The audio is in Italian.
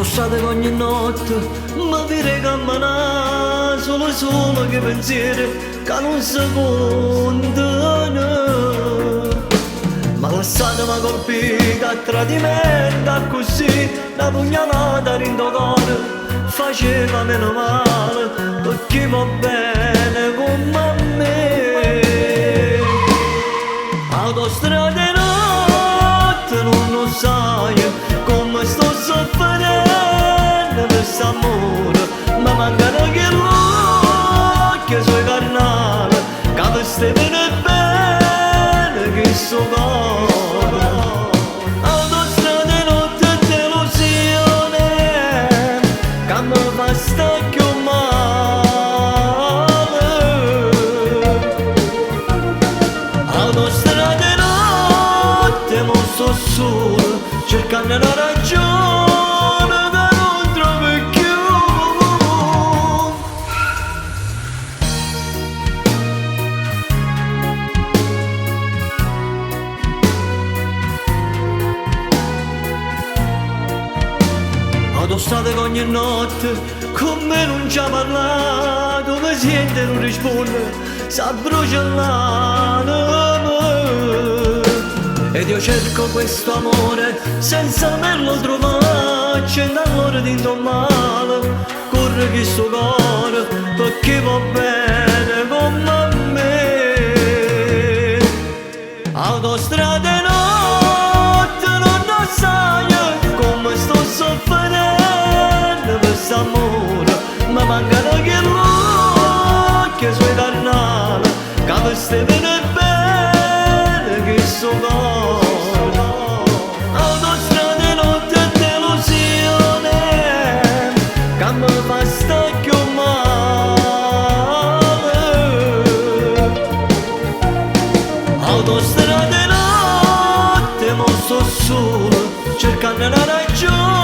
Autostrada che ogni notte mi dire camminare solo solo che pensieri che non si contano. Ma lasciatemi colpire a tradimento così, una pugnalata rindo cuore faceva meno male perché va bene come me. Autostrade notte non lo sai come sto soffrendo per s'amore, ma mancano che l'occhio sui carnali che per ste bene bene che so cuore. Autostrade notte delusione che mi fa stare più male. Autostrade notte mo sto solo cercando una ragione che non trovo più. Autostrade che ogni notte con me non ci ha parlato, mi sente e non risponde, s'abbrucia l'anima. Ed io cerco questo amore senza averlo trovato, accendo all'ora di male, corre questo cuore perché va bene come me. Autostrade notte non lo sai come sto soffrendo per s'amore, ma mancano che l'occhio sui carnali che per ste bene bene che so cuore. Autostrade notte delusione che mi fa stare più male. Autostrade notte mo sto solo cercando una ragione